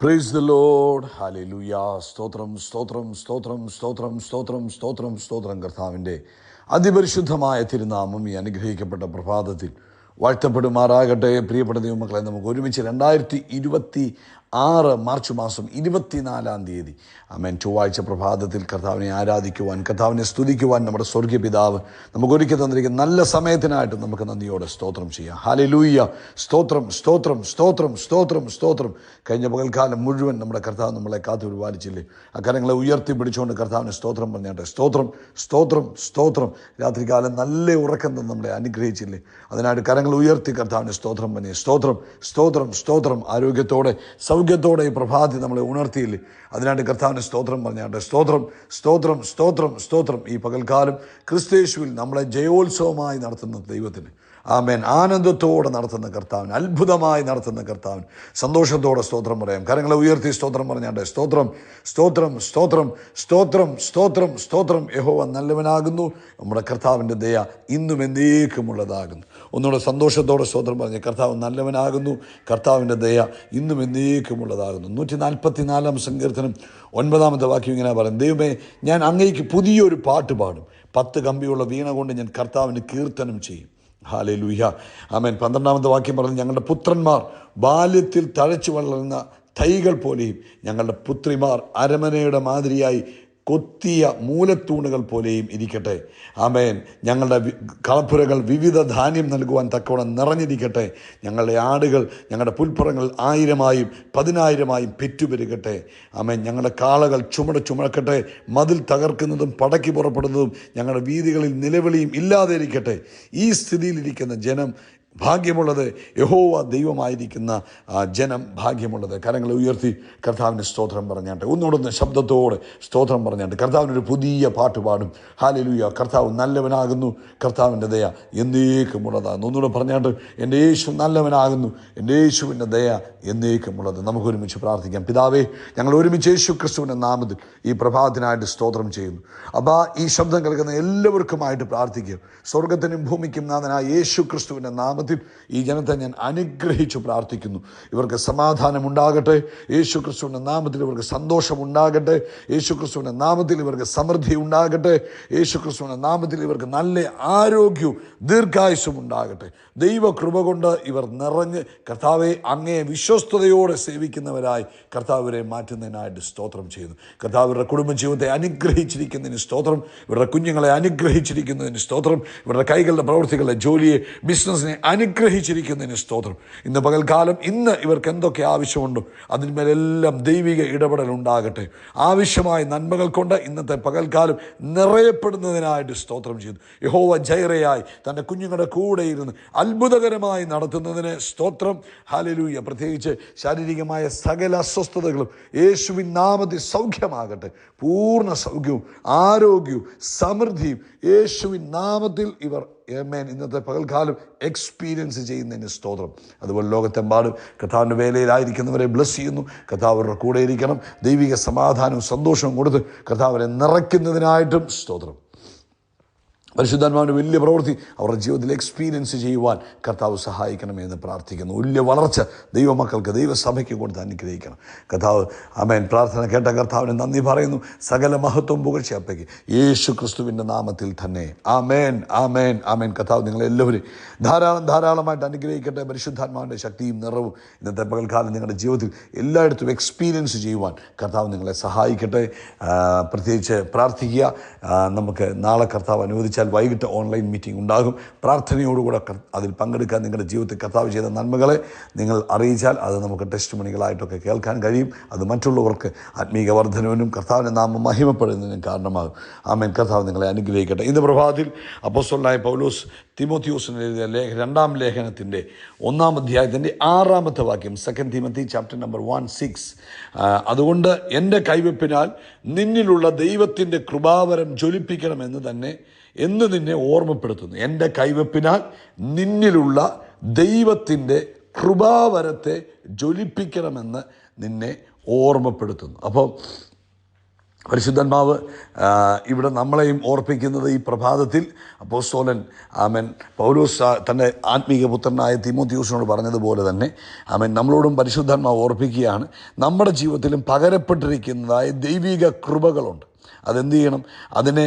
Praise the Lord. Hallelujah. സ്തോത്രം സ്തോത്രം സ്തോത്രം സ്തോത്രം സ്തോത്രം സ്തോത്രം സ്തോത്രം. കർത്താവിൻ്റെ അതിപരിശുദ്ധമായ തിരുനാമം ഈ അനുഗ്രഹിക്കപ്പെട്ട പ്രഭാതത്തിൽ വാഴ്ത്തപ്പെടുമാറാകട്ടെ. പ്രിയപ്പെട്ട ദൈവമക്കളെ, നമുക്ക് ഒരുമിച്ച് 2026 മാർച്ച് മാസം 24-ാം തീയതി ആമേൻ ചൊവ്വാഴ്ച പ്രഭാതത്തിൽ കർത്താവിനെ ആരാധിക്കുവാൻ, കർത്താവിനെ സ്തുതിക്കുവാൻ നമ്മുടെ സ്വർഗീയ പിതാവ് നമുക്ക് ഒരുക്കി തന്നിരിക്കുന്ന നല്ല സമയത്തിനായിട്ട് നമുക്ക് നന്ദിയോടെ സ്തോത്രം ചെയ്യാം. ഹല്ലേലൂയ. സ്തോത്രം സ്തോത്രം സ്തോത്രം സ്തോത്രം സ്തോത്രം. കഴിഞ്ഞ പകൽക്കാലം മുഴുവൻ നമ്മുടെ കർത്താവ് നമ്മളെ കാത്തു പരിപാലിച്ചില്ലേ? ആ കരങ്ങളെ ഉയർത്തി പിടിച്ചുകൊണ്ട് കർത്താവിന് സ്തോത്രം പറഞ്ഞാട്ടെ. സ്തോത്രം സ്തോത്രം സ്തോത്രം. രാത്രികാലം നല്ല ഉറക്കം തന്ന് നമ്മളെ അനുഗ്രഹിച്ചില്ലേ? അതിനായിട്ട് കരങ്ങൾ ഉയർത്തി കർത്താവിന് സ്തോത്രം പറഞ്ഞേ. സ്തോത്രം സ്തോത്രം സ്തോത്രം. ആരോഗ്യത്തോടെ സൗഖ്യത്തോടെ ഈ പ്രഭാതി നമ്മളെ ഉണർത്തിയില്ലേ? അതിനായിട്ട് കർത്താവിന് സ്തോത്രം പറഞ്ഞാട്ടെ. സ്തോത്രം സ്തോത്രം സ്തോത്രം സ്തോത്രം. ഈ പകൽക്കാലം ക്രിസ്തയേശുവിൽ നമ്മളെ ജയോത്സവമായി നടത്തുന്ന ദൈവത്തിന്, ആമേൻ, ആനന്ദത്തോടെ നടത്തുന്ന കർത്താവിന്, അത്ഭുതമായി നടത്തുന്ന കർത്താവിന് സന്തോഷത്തോടെ സ്തോത്രം പറയാം. കരങ്ങളെ ഉയർത്തി സ്തോത്രം പറഞ്ഞാട്ടെ. സ്തോത്രം സ്തോത്രം സ്തോത്രം സ്തോത്രം സ്തോത്രം സ്തോത്രം. യഹോവ നല്ലവനാകുന്നു, നമ്മുടെ കർത്താവിൻ്റെ ദയ ഇന്നും എന്നേക്കുമുള്ളതാകുന്നു. ഒന്നുകൂടെ സന്തോഷത്തോടെ സ്തോത്രം പറഞ്ഞ്, കർത്താവ് നല്ലവനാകുന്നു, കർത്താവിൻ്റെ ദയ ഇന്നും എന്നേക്കുമുള്ളതാകുന്നു. 144-ാം സങ്കീർത്തനം 9-ാമത്തെ വാക്യം ഇങ്ങനെ പറയും: ദൈവമേ, ഞാൻ അങ്ങേക്ക് പുതിയൊരു പാട്ട് പാടും, 10 കമ്പിയുള്ള വീണ കൊണ്ട് ഞാൻ കർത്താവിന് കീർത്തനം ചെയ്യും. ഹല്ലേലൂയ. ആമേൻ. 12-ാമത്തെ വാക്യം പറഞ്ഞു: ഞങ്ങളുടെ പുത്രന്മാർ ബാല്യത്തിൽ തഴച്ചു വളർന്ന തൈകൾ പോലെയും ഞങ്ങളുടെ പുത്രിമാർ അരമനയുടെ മാതിരിയായി കൊത്തിയ മൂലത്തൂണുകൾ പോലെയും ഇരിക്കട്ടെ. ആമേൻ. ഞങ്ങളുടെ കളപ്പുരകൾ വിവിധ ധാന്യം നൽകുവാൻ തക്കവണ്ണം നിറഞ്ഞിരിക്കട്ടെ. ഞങ്ങളുടെ ആടുകൾ ഞങ്ങളുടെ പുൽപ്പുറങ്ങൾ 1000-ആയും 10,000-ആയും പെറ്റുപെരുകട്ടെ. ആമേൻ. ഞങ്ങളുടെ കാളകൾ ചുമക്കട്ടെ. മതിൽ തകർക്കുന്നതും പടക്കി പുറപ്പെടുന്നതും ഞങ്ങളുടെ വീതികളിൽ നിലവിളിയും ഇല്ലാതെ ഇരിക്കട്ടെ. ഈ സ്ഥിതിയിലിരിക്കുന്ന ജനം ഭാഗ്യമുള്ളത്, യഹോവ ദൈവമായിരിക്കുന്ന ജനം ഭാഗ്യമുള്ളത്. കരങ്ങളെ ഉയർത്തി കർത്താവിന് സ്തോത്രം പറഞ്ഞാട്ടെ. ഒന്നുകൂടെ ശബ്ദത്തോടെ സ്തോത്രം പറഞ്ഞാട്ടെ. കർത്താവിനൊരു പുതിയ പാട്ട് പാടും. ഹല്ലേലൂയ. കർത്താവ് നല്ലവനാകുന്നു, കർത്താവിൻ്റെ ദയ എന്നേക്കുമുള്ളതാകുന്നു. ഒന്നുകൂടെ പറഞ്ഞാട്ട്: എൻ്റെ യേശു നല്ലവനാകുന്നു, എൻ്റെ യേശുവിൻ്റെ ദയ എന്നേക്കുമുള്ളത്. നമുക്കൊരുമിച്ച് പ്രാർത്ഥിക്കാം. പിതാവേ, ഞങ്ങൾ ഒരുമിച്ച് യേശു ക്രിസ്തുവിൻ്റെ നാമത്തിൽ ഈ പ്രഭാതത്തിനായിട്ട് സ്തോത്രം ചെയ്യുന്നു. അപ്പോൾ ഈ ശബ്ദം കേൾക്കുന്ന എല്ലാവർക്കുമായിട്ട് പ്രാർത്ഥിക്കുക. സ്വർഗത്തിനും ഭൂമിക്കും നാഥനായ യേശു ക്രിസ്തുവിൻ്റെ നാമത്തിൽ ഈ ജനത്തെ ഞാൻ അനുഗ്രഹിച്ചു പ്രാർത്ഥിക്കുന്നു. ഇവർക്ക് സമാധാനം ഉണ്ടാകട്ടെ. യേശു ക്രിസ്തുവിൻ്റെ നാമത്തിൽ ഇവർക്ക് സന്തോഷം ഉണ്ടാകട്ടെ. യേശു ക്രിസ്തുവിൻ്റെ നാമത്തിൽ ഇവർക്ക് സമൃദ്ധി ഉണ്ടാകട്ടെ. യേശു ക്രിസ്തുവിൻ്റെ നാമത്തിൽ ഇവർക്ക് നല്ല ആരോഗ്യവും ദീർഘായുസ്സും ഉണ്ടാകട്ടെ. ദൈവകൃപ കൊണ്ട് ഇവർ നിറഞ്ഞ് കർത്താവെ അങ്ങേ വിശ്വസ്തയോടെ സേവിക്കുന്നവരായി കർത്താവരെ മാറ്റുന്നതിനായിട്ട് സ്തോത്രം ചെയ്യുന്നു. കർത്താവ് ഇവരുടെ കുടുംബജീവിതത്തെ അനുഗ്രഹിച്ചിരിക്കുന്നതിന് സ്തോത്രം. ഇവരുടെ കുഞ്ഞുങ്ങളെ അനുഗ്രഹിച്ചിരിക്കുന്നതിന് സ്തോത്രം. ഇവരുടെ കൈകളുടെ പ്രവൃത്തികളെ, ജോലിയെ, ബിസിനസ്സിനെ അനുഗ്രഹിച്ചിരിക്കുന്നതിന് സ്തോത്രം. ഇന്ന് പകൽക്കാലം ഇവർക്ക് എന്തൊക്കെ ആവശ്യമുണ്ടോ അതിന്മേലെല്ലാം ദൈവിക ഇടപെടൽ ഉണ്ടാകട്ടെ. ആവശ്യമായ നന്മകൾ കൊണ്ട് ഇന്നത്തെ പകൽക്കാലം നിറയപ്പെടുന്നതിനായിട്ട് സ്തോത്രം ചെയ്യുന്നു. യഹോവ ജൈറയായി തൻ്റെ കുഞ്ഞുങ്ങളുടെ കൂടെ ഇരുന്ന് അത്ഭുതകരമായി നടത്തുന്നതിന് സ്തോത്രം. ഹല്ലേലൂയ. പ്രത്യേകിച്ച് ശാരീരികമായ സകല അസ്വസ്ഥതകളും യേശുവിൻ നാമത്തിൽ സൗഖ്യമാകട്ടെ. പൂർണ്ണ സൗഖ്യവും ആരോഗ്യവും സമൃദ്ധിയും യേശുവിൻ നാമത്തിൽ ഇവർ ഇന്നത്തെ പകൽക്കാലം എക്സ്പീരിയൻസ് ചെയ്യുന്നതിന് സ്തോത്രം. അതുപോലെ ലോകത്തെമ്പാടും കർത്താവിൻ്റെ വേലയിലായിരിക്കുന്നവരെ ബ്ലസ് ചെയ്യുന്നു. കർത്താവ് അവരുടെ കൂടെ ഇരിക്കണം. ദൈവിക സമാധാനവും സന്തോഷവും കൊടുത്ത് കർത്താവിനെ നിറയ്ക്കുന്നതിനായിട്ടും സ്തോത്രം. പരിശുദ്ധാത്മാവിൻ്റെ വലിയ പ്രവൃത്തി അവരുടെ ജീവിതത്തിൽ എക്സ്പീരിയൻസ് ചെയ്യുവാൻ കർത്താവ് സഹായിക്കണമെന്ന് പ്രാർത്ഥിക്കുന്നു. വലിയ വളർച്ച ദൈവമക്കൾക്ക്, ദൈവസഭയ്ക്ക് കൊടുത്ത് അനുഗ്രഹിക്കണം കർത്താവ്. ആമേൻ. പ്രാർത്ഥന കേട്ട കർത്താവിന് നന്ദി പറയുന്നു. സകല മഹത്വം പുകഴ്ച അപ്പയ്ക്ക് യേശു ക്രിസ്തുവിൻ്റെ നാമത്തിൽ തന്നെ. ആമേൻ ആമേൻ ആമേൻ. കർത്താവ് നിങ്ങളെല്ലാവരും ധാരാളമായിട്ട് അനുഗ്രഹിക്കട്ടെ. പരിശുദ്ധാത്മാവിൻ്റെ ശക്തിയും നിറവും ഇന്നത്തെ പകൽക്കാലം നിങ്ങളുടെ ജീവിതത്തിൽ എല്ലായിടത്തും എക്സ്പീരിയൻസ് ചെയ്യുവാൻ കർത്താവ് നിങ്ങളെ സഹായിക്കട്ടെ. പ്രത്യേകിച്ച് പ്രാർത്ഥിക്കുക. നമുക്ക് നാളെ കർത്താവ് അനുവദിച്ച വൈകിട്ട് ഓൺലൈൻ മീറ്റിംഗ് ഉണ്ടാകും. പ്രാർത്ഥനയോടുകൂടെ അതിൽ പങ്കെടുക്കാൻ, നിങ്ങളുടെ ജീവിതത്തിൽ കർത്താവ് ചെയ്ത നന്മകളെ നിങ്ങൾ അറിയിച്ചാൽ അത് നമുക്ക് ടെസ്റ്റ് മണികളായിട്ടൊക്കെ കേൾക്കാൻ കഴിയും. അത് മറ്റുള്ളവർക്ക് ആത്മീക വർധനവിനും കർത്താവിൻ്റെ നാമം മഹിമപ്പെടുന്നതിനും കാരണമാകും. ആമേൻ. കർത്താവ് നിങ്ങളെ അനുഗ്രഹിക്കട്ടെ. ഇന്ന് പ്രഭാതത്തിൽ അപ്പോസ്തലനായ പൗലോസ് തിമോത്തിയോസിന് എഴുതിയ 2-ാം ലേഖനത്തിൻ്റെ 1-ാം അധ്യായത്തിൻ്റെ 6-ാമത്തെ വാക്യം, 2 Timothy chapter number 1:6. അതുകൊണ്ട് എൻ്റെ കൈവെപ്പിനാൽ നിന്നിലുള്ള ദൈവത്തിൻ്റെ കൃപാവരം ജ്വലിപ്പിക്കണമെന്ന് തന്നെ എന്ന് നിന്നെ ഓർമ്മപ്പെടുത്തുന്നു. എൻ്റെ കൈവെപ്പിനാൽ നിന്നിലുള്ള ദൈവത്തിൻ്റെ കൃപാവരത്തെ ജ്വലിപ്പിക്കണമെന്ന് നിന്നെ ഓർമ്മപ്പെടുത്തുന്നു. അപ്പോൾ പരിശുദ്ധാത്മാവ് ഇവിടെ നമ്മളെയും ഓർപ്പിക്കുന്നത് ഈ പ്രഭാതത്തിൽ അപ്പോസ്തലൻ ആമേൻ പൗലോസ് തൻ്റെ ആത്മീക പുത്രനായ തീമോഥെയോസിനോട് പറഞ്ഞതുപോലെ തന്നെ ആമേൻ നമ്മളോടും പരിശുദ്ധാത്മാവ് ഓർപ്പിക്കുകയാണ്, നമ്മുടെ ജീവിതത്തിലും പകരപ്പെട്ടിരിക്കുന്നതായ ദൈവിക കൃപകളുണ്ട്. അതെന്ത് ചെയ്യണം? അതിനെ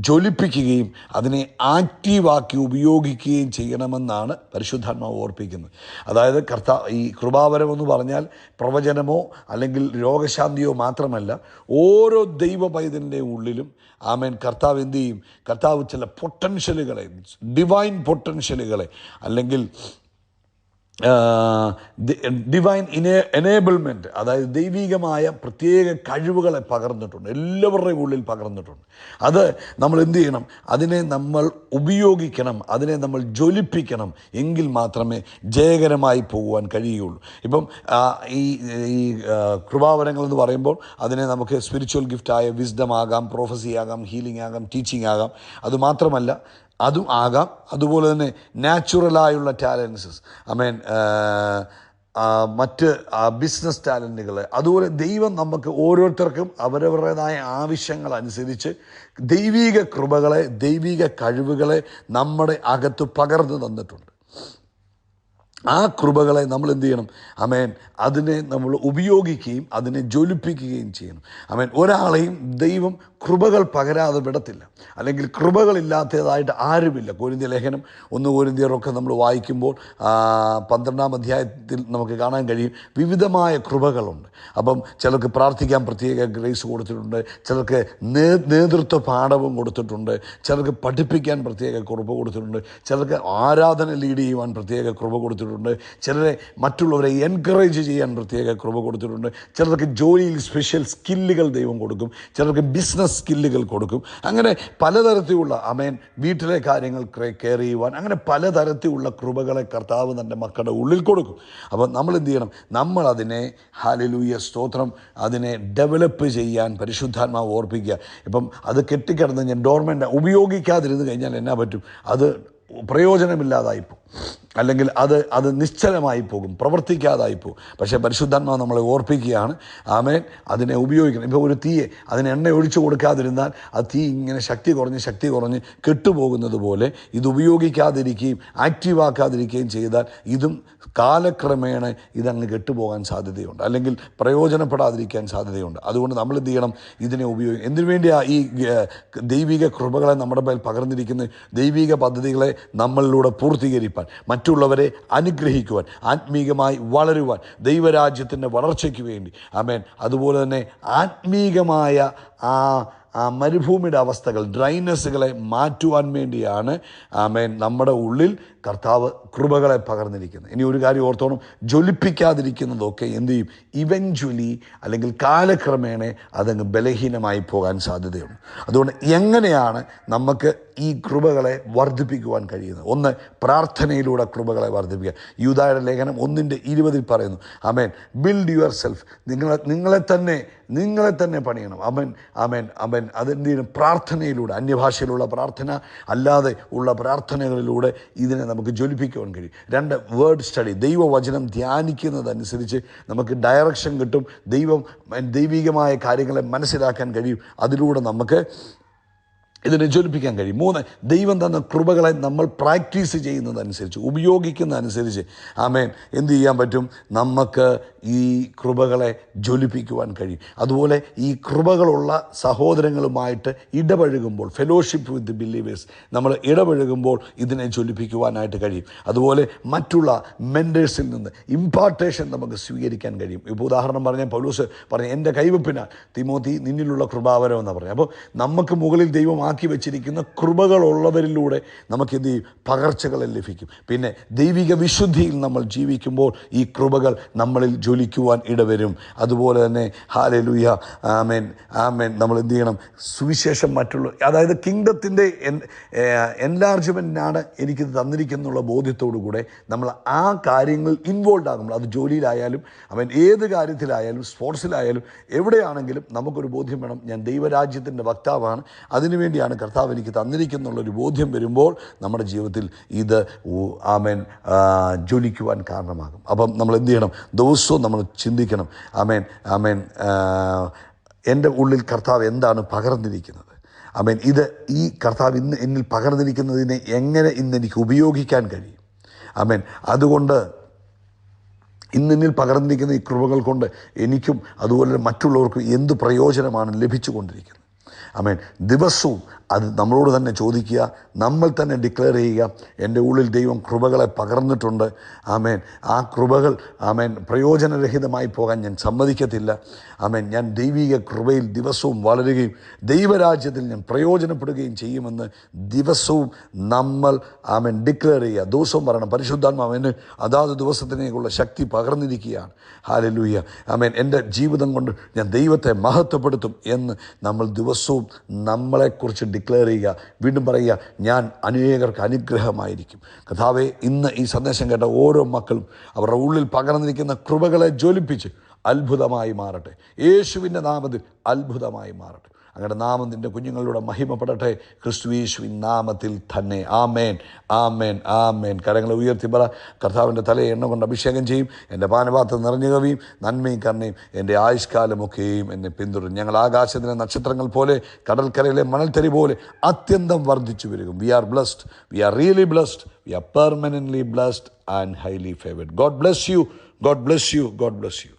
ജ്വലിപ്പിക്കുകയും അതിനെ ആക്റ്റീവാക്കി ഉപയോഗിക്കുകയും ചെയ്യണമെന്നാണ് പരിശുദ്ധാത്മാവ് ഓർപ്പിക്കുന്നത്. അതായത് ഈ കൃപാവരം എന്ന് പറഞ്ഞാൽ പ്രവചനമോ അല്ലെങ്കിൽ രോഗശാന്തിയോ മാത്രമല്ല, ഓരോ ദൈവ പൈതലിൻ്റെ ഉള്ളിലും ആമേൻ കർത്താവ് എന്ത് ചെയ്യും? കർത്താവ് ചില പൊട്ടൻഷ്യലുകളെ, ഡിവൈൻ പൊട്ടൻഷ്യലുകളെ അല്ലെങ്കിൽ ഡിവൈൻ എനേബിൾമെൻറ്റ്, അതായത് ദൈവികമായ പ്രത്യേക കഴിവുകളെ പകർന്നിട്ടുണ്ട്, എല്ലാവരുടെയും ഉള്ളിൽ പകർന്നിട്ടുണ്ട്. അത് നമ്മൾ എന്ത് ചെയ്യണം? അതിനെ നമ്മൾ ഉപയോഗിക്കണം, അതിനെ നമ്മൾ ജ്വലിപ്പിക്കണം. എങ്കിൽ മാത്രമേ ജയകരമായി പോകുവാൻ കഴിയുകയുള്ളൂ. ഇപ്പം ഈ കൃപാവരങ്ങൾ എന്ന് പറയുമ്പോൾ അതിനെ നമുക്ക് സ്പിരിച്വൽ ഗിഫ്റ്റായ വിസ്ഡം ആകാം, പ്രൊഫസി ആകാം, ഹീലിംഗ് ആകാം, ടീച്ചിങ് ആകാം. അതുമാത്രമല്ല, അതും ആകാം. അതുപോലെ തന്നെ നാച്ചുറലായുള്ള ടാലൻസസ്, മറ്റ് ബിസിനസ് ടാലൻറ്റുകൾ, അതുപോലെ ദൈവം നമുക്ക് ഓരോരുത്തർക്കും അവരവരുടേതായ ആവശ്യങ്ങളനുസരിച്ച് ദൈവിക കൃപകളെ, ദൈവിക കഴിവുകളെ നമ്മുടെ അകത്ത് പകർന്നു തന്നിട്ടുണ്ട്. ആ കൃപകളെ നമ്മൾ എന്ത് ചെയ്യണം? അതിനെ നമ്മൾ ഉപയോഗിക്കുകയും അതിനെ ജ്വലിപ്പിക്കുകയും ചെയ്യണം. ഒരാളെയും ദൈവം കൃപകൾ പകരാതെ വിടത്തില്ല, അല്ലെങ്കിൽ കൃപകളില്ലാത്തതായിട്ട് ആരുമില്ല. കൊരിന്ത്യർ ലേഖനം 1 കൊരിന്ത്യരൊക്കെ നമ്മൾ വായിക്കുമ്പോൾ 12-ാം അധ്യായത്തിൽ നമുക്ക് കാണാൻ കഴിയും വിവിധമായ കൃപകളുണ്ട്. ചിലർക്ക് പ്രാർത്ഥിക്കാൻ പ്രത്യേക ഗ്രേസ് കൊടുത്തിട്ടുണ്ട്, ചിലർക്ക് നേതൃത്വ പാഠവും കൊടുത്തിട്ടുണ്ട്, ചിലർക്ക് പഠിപ്പിക്കാൻ പ്രത്യേക കൃപ കൊടുത്തിട്ടുണ്ട്, ചിലർക്ക് ആരാധന ലീഡ് ചെയ്യുവാൻ പ്രത്യേക കൃപ കൊടുത്തിട്ടുണ്ട്, ചിലരെ മറ്റുള്ളവരെ എൻകറേജ് ചെയ്യാൻ പ്രത്യേക കൃപ കൊടുത്തിട്ടുണ്ട്, ചിലർക്ക് ജോലിയിൽ സ്പെഷ്യൽ സ്കില്ലുകൾ ദൈവം കൊടുക്കും, ചിലർക്ക് ബിസിനസ് സ്കില്ലുകൾ കൊടുക്കും. അങ്ങനെ പലതരത്തിലുള്ള വീട്ടിലെ കാര്യങ്ങൾ കെയർ ചെയ്യുവാൻ, അങ്ങനെ പലതരത്തിലുള്ള കൃപകളെ കർത്താവ് തൻ്റെ മക്കളുടെ ഉള്ളിൽ കൊടുക്കും. നമ്മൾ എന്ത് ചെയ്യണം? നമ്മൾ അതിനെ, ഹല്ലേലൂയ സ്തോത്രം, അതിനെ ഡെവലപ്പ് ചെയ്യാൻ പരിശുദ്ധാത്മാവ് ഓർപ്പിക്കുക. അത് കെട്ടിക്കിടന്ന് ഞാൻ ഡോർമെൻ്റ് ഉപയോഗിക്കാതിരുന്ന് കഴിഞ്ഞാൽ എന്നാ പറ്റും? അത് പ്രയോജനമില്ലാതായിപ്പോകും, അല്ലെങ്കിൽ അത് നിശ്ചലമായി പോകും, പ്രവർത്തിക്കാതായി പോകും. പക്ഷേ പരിശുദ്ധാത്മാവ് നമ്മളെ ഓർപ്പിക്കുകയാണ്, അതിനെ ഉപയോഗിക്കണം. ഇപ്പോൾ ഒരു തീയെ അതിന് എണ്ണ ഒഴിച്ചു കൊടുക്കാതിരുന്നാൽ ആ തീ ഇങ്ങനെ ശക്തി കുറഞ്ഞ് കെട്ടുപോകുന്നത് പോലെ ഇത് ഉപയോഗിക്കാതിരിക്കുകയും ആക്റ്റീവാക്കാതിരിക്കുകയും ചെയ്താൽ ഇതും കാലക്രമേണ ഇതങ്ങ് കെട്ടുപോകാൻ സാധ്യതയുണ്ട്, അല്ലെങ്കിൽ പ്രയോജനപ്പെടാതിരിക്കാൻ സാധ്യതയുണ്ട്. അതുകൊണ്ട് നമ്മൾ എന്ത് ചെയ്യണം? ഇതിനെ ഉപയോഗിക്കും. എന്തിനു വേണ്ടിയാണ് ഈ ദൈവിക കൃപകളെ നമ്മുടെ മേൽ പകർന്നിരിക്കുന്ന ദൈവിക പദ്ധതികളെ നമ്മളിലൂടെ പൂർത്തീകരിപ്പാൻ, മറ്റുള്ളവരെ അനുഗ്രഹിക്കുവാൻ, ആത്മീകമായി വളരുവാൻ, ദൈവരാജ്യത്തിൻ്റെ വളർച്ചയ്ക്ക് വേണ്ടി. അതുപോലെ തന്നെ ആത്മീകമായ മരുഭൂമിയുടെ അവസ്ഥകൾ, ഡ്രൈനെസ്സുകളെ മാറ്റുവാൻ വേണ്ടിയാണ് നമ്മുടെ ഉള്ളിൽ കർത്താവ് കൃപകളെ പകർന്നിരിക്കുന്നത്. ഇനി ഒരു കാര്യം ഓർത്തോണം, ജ്വലിപ്പിക്കാതിരിക്കുന്നതൊക്കെ എന്തു ചെയ്യും? ഇവഞ്ച്വലി, അല്ലെങ്കിൽ കാലക്രമേണ അതങ്ങ് ബലഹീനമായി പോകാൻ സാധ്യതയുണ്ട്. അതുകൊണ്ട് എങ്ങനെയാണ് നമുക്ക് ഈ കൃപകളെ വർദ്ധിപ്പിക്കുവാൻ കഴിയുന്നത്? ഒന്ന്, പ്രാർത്ഥനയിലൂടെ കൃപകളെ വർദ്ധിപ്പിക്കുക. യൂദായുടെ ലേഖനം 1:20 പറയുന്നു, ബിൽഡ് യുവർ സെൽഫ്, നിങ്ങളെ തന്നെ പണിയണം. അതെന്ത് ചെയ്യണം? പ്രാർത്ഥനയിലൂടെ, അന്യഭാഷയിലുള്ള പ്രാർത്ഥന അല്ലാതെ ഉള്ള പ്രാർത്ഥനകളിലൂടെ ഇതിനെ നമുക്ക് ജ്വലിപ്പിക്കുവാൻ കഴിയും. 2, വേർഡ് സ്റ്റഡി, ദൈവവചനം ധ്യാനിക്കുന്നതനുസരിച്ച് നമുക്ക് ഡയറക്ഷൻ കിട്ടും, ദൈവികമായ കാര്യങ്ങളെ മനസ്സിലാക്കാൻ കഴിയും, അതിലൂടെ നമുക്ക് ഇതിനെ ജ്വലിപ്പിക്കാൻ കഴിയും. 3, ദൈവം തന്ന കൃപകളെ നമ്മൾ പ്രാക്ടീസ് ചെയ്യുന്നതനുസരിച്ച്, ഉപയോഗിക്കുന്നതനുസരിച്ച് എന്ത് ചെയ്യാൻ പറ്റും? നമുക്ക് ഈ കൃപകളെ ജ്വലിപ്പിക്കുവാൻ കഴിയും. അതുപോലെ ഈ കൃപകളുള്ള സഹോദരങ്ങളുമായിട്ട് ഇടപഴകുമ്പോൾ, ഫെലോഷിപ്പ് വിത്ത് ബിലീവേഴ്സ്, നമ്മൾ ഇടപഴകുമ്പോൾ ഇതിനെ ജ്വലിപ്പിക്കുവാനായിട്ട് കഴിയും. അതുപോലെ മറ്റുള്ള മെൻറ്റേഴ്സിൽ നിന്ന് ഇമ്പാർട്ടേഷൻ നമുക്ക് സ്വീകരിക്കാൻ കഴിയും. ഇപ്പോൾ ഉദാഹരണം പറഞ്ഞാൽ പൗലോസ് പറഞ്ഞു, എൻ്റെ കൈവപ്പിനാൽ തിമോത്തി നിന്നിലുള്ള കൃപാവരം എന്ന് പറഞ്ഞു. അപ്പോൾ നമുക്ക് മുകളിൽ ദൈവം ആക്കി വെച്ചിരിക്കുന്ന കൃപകളുള്ളവരിലൂടെ നമുക്ക് എന്ത് ചെയ്യും? പകർച്ചകളെ ലഭിക്കും. പിന്നെ ദൈവിക വിശുദ്ധിയിൽ നമ്മൾ ജീവിക്കുമ്പോൾ ഈ കൃപകൾ നമ്മളിൽ ജ്വലിക്കുവാൻ ഇടവരും. അതുപോലെ തന്നെ ഹല്ലേലൂയ, ആമേൻ, നമ്മൾ എന്ത് ചെയ്യണം? സുവിശേഷം അതായത് കിങ്ഡത്തിൻ്റെ എൻലാർജ്മെൻറ്റിനാണ് എനിക്കിത് തന്നിരിക്കുന്നുള്ള ബോധ്യത്തോടു കൂടെ നമ്മൾ ആ കാര്യങ്ങളിൽ ഇൻവോൾവ് ആകുമ്പോൾ, അത് ജോലിയിലായാലും ഏത് കാര്യത്തിലായാലും, സ്പോർട്സിലായാലും, എവിടെയാണെങ്കിലും നമുക്കൊരു ബോധ്യം വേണം, ഞാൻ ദൈവരാജ്യത്തിൻ്റെ വക്താവാണ്, അതിനുവേണ്ടിയാണ് കർത്താവ് എനിക്ക് തന്നിരിക്കുന്നുള്ളൊരു ബോധ്യം വരുമ്പോൾ നമ്മുടെ ജീവിതത്തിൽ ഇത് ജ്വലിക്കുവാൻ കാരണമാകും. നമ്മൾ എന്ത് ചെയ്യണം? ദിവസവും നമ്മൾ ചിന്തിക്കണം, എൻ്റെ ഉള്ളിൽ കർത്താവ് എന്താണ് പകർന്നിരിക്കുന്നത്? ആമേൻ. ഈ കർത്താവ് ഇന്ന് എന്നിൽ പകർന്നിരിക്കുന്നതിനെ എങ്ങനെ ഇന്ന് എനിക്ക് ഉപയോഗിക്കാൻ കഴിയും? ആമേൻ. അതുകൊണ്ട് ഇന്നിൽ പകർന്നിരിക്കുന്ന ഈ കൃപകൾ കൊണ്ട് എനിക്കും അതുപോലെ മറ്റുള്ളവർക്കും എന്ത് പ്രയോജനമാണ് ലഭിച്ചുകൊണ്ടിരിക്കുന്നത്? ആമേൻ. ദിവസവും അത് നമ്മളോട് തന്നെ ചോദിക്കുക, നമ്മൾ തന്നെ ഡിക്ലെയർ ചെയ്യുക, എൻ്റെ ഉള്ളിൽ ദൈവം കൃപകളെ പകർന്നിട്ടുണ്ട്. ആമേൻ. ആ കൃപകൾ ആമേൻ പ്രയോജനരഹിതമായി പോകാൻ ഞാൻ സമ്മതിക്കത്തില്ല. ആമേൻ. ഞാൻ ദൈവിക കൃപയിൽ ദിവസവും വളരുകയും ദൈവരാജ്യത്തിൽ ഞാൻ പ്രയോജനപ്പെടുകയും ചെയ്യുമെന്ന് ദിവസവും നമ്മൾ ആമേൻ ഡിക്ലെയർ ചെയ്യുക. ദിവസവും പറയണം, പരിശുദ്ധാത്മാവിന് അതാത് ദിവസത്തിനേക്കുള്ള ശക്തി പകർന്നിരിക്കുകയാണ്. ഹല്ലേലൂയ. ആമേൻ. എൻ്റെ ജീവിതം കൊണ്ട് ഞാൻ ദൈവത്തെ മഹത്വപ്പെടുത്തും എന്ന് നമ്മൾ ദിവസവും നമ്മളെക്കുറിച്ച് ഡിക്ലെയർ ചെയ്യുക. വീണ്ടും പറയുക, ഞാൻ അനേകർക്ക് അനുഗ്രഹമായിരിക്കും. കർത്താവേ, ഇന്ന് ഈ സന്ദേശം കേട്ട ഓരോ മക്കളും അവരുടെ ഉള്ളിൽ പകർന്നിരിക്കുന്ന കൃപകളെ ജ്വലിപ്പിച്ച് അത്ഭുതമായി മാറട്ടെ. യേശുവിൻ്റെ നാമത്തിൽ അത്ഭുതമായി മാറട്ടെ. അങ്ങയുടെ നാമം നിൻ്റെ കുഞ്ഞുങ്ങളിലൂടെ മഹിമപ്പെടട്ടെ. ക്രിസ്തു യേശുവിൻ നാമത്തിൽ തന്നെ. ആമേൻ, ആമേൻ, ആമേൻ. കരങ്ങളെ ഉയർത്തി പറ, കർത്താവിൻ്റെ തലയെ എണ്ണ കൊണ്ട് അഭിഷേകം ചെയ്യും. എൻ്റെ പാനപാത്രം നിറഞ്ഞു കവിയും നന്മയും കരുണയും എൻ്റെ ആയുഷ്കാലമൊക്കെയും എന്നെ പിന്തുടരും. ഞങ്ങൾ ആകാശത്തിലെ നക്ഷത്രങ്ങൾ പോലെ, കടൽക്കരയിലെ മണൽത്തരി പോലെ അത്യന്തം വർദ്ധിച്ചു വരും. We are blessed, we are really blessed, we are permanently blessed and highly favoured. God bless you, God bless you, God bless U.